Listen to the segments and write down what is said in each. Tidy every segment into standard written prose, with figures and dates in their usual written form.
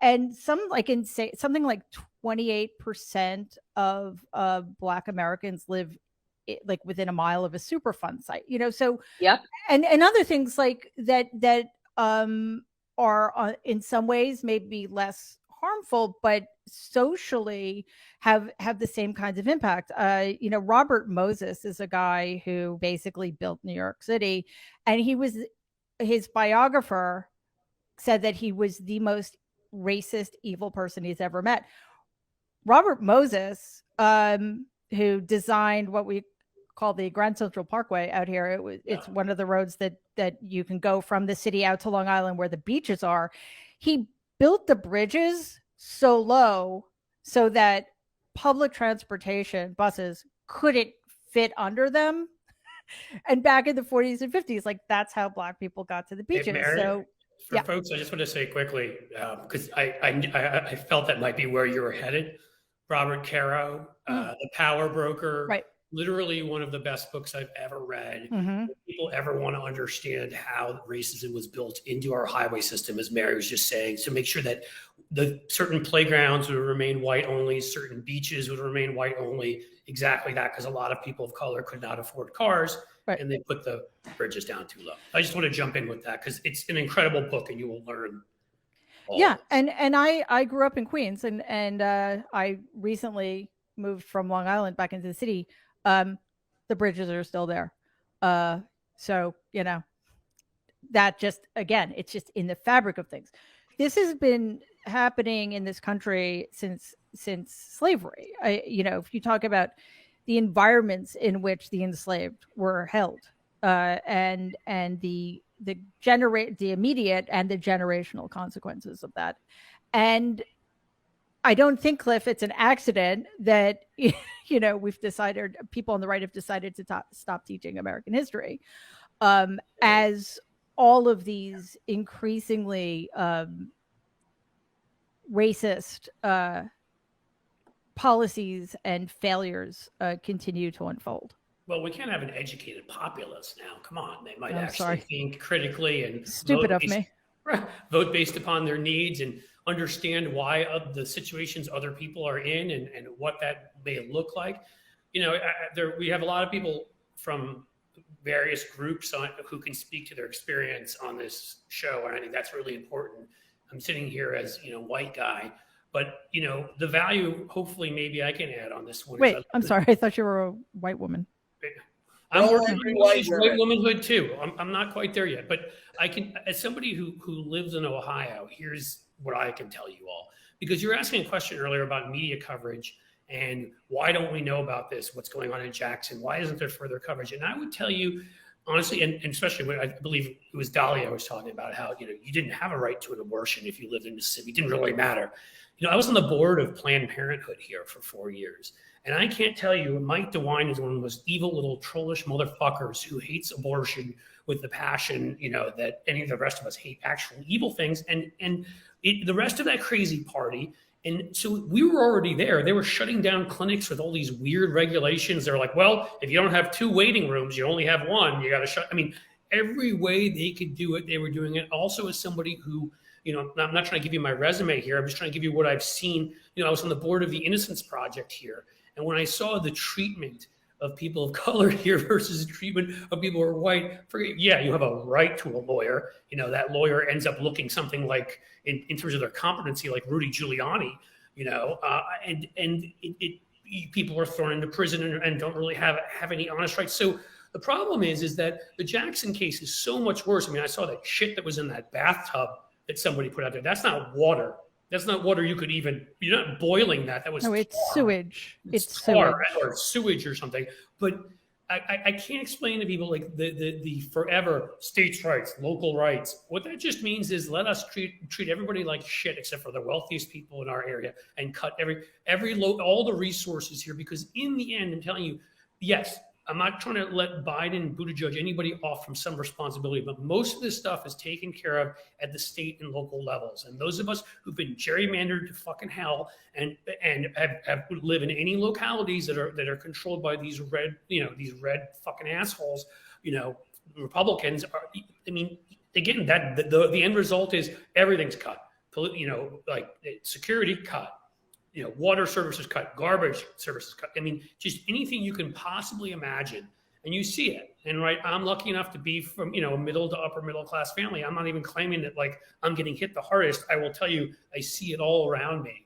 and something like 28% of Black Americans live like within a mile of a Superfund site. So Yep. and other things like that are in some ways maybe less harmful, but socially have the same kinds of impact. Robert Moses is a guy who basically built New York City, and his biographer said that he was the most racist, evil person he's ever met. Robert Moses, who designed what we call the Grand Central Parkway out here. It's one of the roads that you can go from the city out to Long Island where the beaches are. He built the bridges so low so that public transportation buses couldn't fit under them. And back in the 40s and 50s, like that's how Black people got to the beaches. Hey, Mary, so for folks, I just want to say quickly, because I felt that might be where you were headed. Robert Caro, The Power Broker, right. Literally one of the best books I've ever read. If people ever want to understand how racism was built into our highway system, as Mary was just saying, to make sure that the certain playgrounds would remain white only, certain beaches would remain white only, exactly that, because a lot of people of color could not afford cars, right. And they put the bridges down too low. I just want to jump in with that because it's an incredible book and you will learn. And I grew up in Queens and I recently moved from Long Island back into the city. The bridges are still there. So, that just, again, it's just in the fabric of things. This has been happening in this country since slavery. If you talk about the environments in which the enslaved were held, and the immediate and the generational consequences of that. And I don't think, Cliff, it's an accident that, we've decided, people on the right have decided to stop teaching American history, as all of these increasingly racist policies and failures continue to unfold. Well, we can't have an educated populace now. Come on. They might think critically and stupid of me. Vote based upon their needs and understand why the situations other people are in and what that may look like. We have a lot of people from various groups who can speak to their experience on this show, and I think that's really important. I'm sitting here as white guy, but the value hopefully maybe I can add on this one. Wait, I'm sorry, I thought you were a white woman. I'm working on white womanhood too. I'm not quite there yet, but I can, as somebody who lives in Ohio, here's what I can tell you all. Because you're asking a question earlier about media coverage and why don't we know about this? What's going on in Jackson? Why isn't there further coverage? And I would tell you, honestly, and especially when I believe it was Dolly I was talking about, how you didn't have a right to an abortion if you lived in Mississippi. It didn't really matter. I was on the board of Planned Parenthood here for 4 years. And I can't tell you, Mike DeWine is one of the most evil little trollish motherfuckers who hates abortion with the passion, that any of the rest of us hate actual evil things. And the rest of that crazy party. And so we were already there. They were shutting down clinics with all these weird regulations. They're like, well, if you don't have 2 waiting rooms, you only have 1. You got to shut. I mean, every way they could do it, they were doing it. Also, as somebody who, I'm not trying to give you my resume here. I'm just trying to give you what I've seen. I was on the board of the Innocence Project here. And when I saw the treatment of people of color here versus the treatment of people who are white, you have a right to a lawyer. That lawyer ends up looking something like, in terms of their competency, like Rudy Giuliani, people are thrown into prison and don't really have any honest rights. So the problem is that the Jackson case is so much worse. I mean, I saw that shit that was in that bathtub that somebody put out there. That's not water. That's not water you could even, you're not boiling that. That was it's sewage. It's sewage. Or sewage or something. But I can't explain to people like the forever states' rights, local rights. What that just means is let us treat everybody like shit except for the wealthiest people in our area and cut all the resources here. Because in the end, I'm telling you, yes, I'm not trying to let Biden, Buttigieg, anybody off from some responsibility, but most of this stuff is taken care of at the state and local levels. And those of us who've been gerrymandered to fucking hell and have live in any localities that are controlled by these red fucking assholes, Republicans are. I mean, again, that the end result is everything's cut. like security cut, water services cut, garbage services cut. I mean, just anything you can possibly imagine. And you see it. And right, I'm lucky enough to be from, a middle to upper middle class family. I'm not even claiming that like I'm getting hit the hardest. I will tell you, I see it all around me.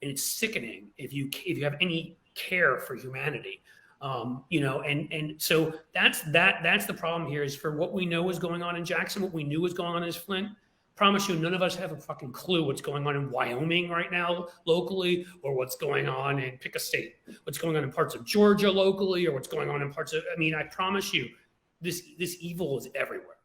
And it's sickening if you have any care for humanity. And so that's the problem here is for what we know is going on in Jackson, what we knew was going on in Flint. Promise you, none of us have a fucking clue what's going on in Wyoming right now locally, or what's going on in, pick a state, what's going on in parts of Georgia locally, or what's going on in parts of, I promise you, this evil is everywhere.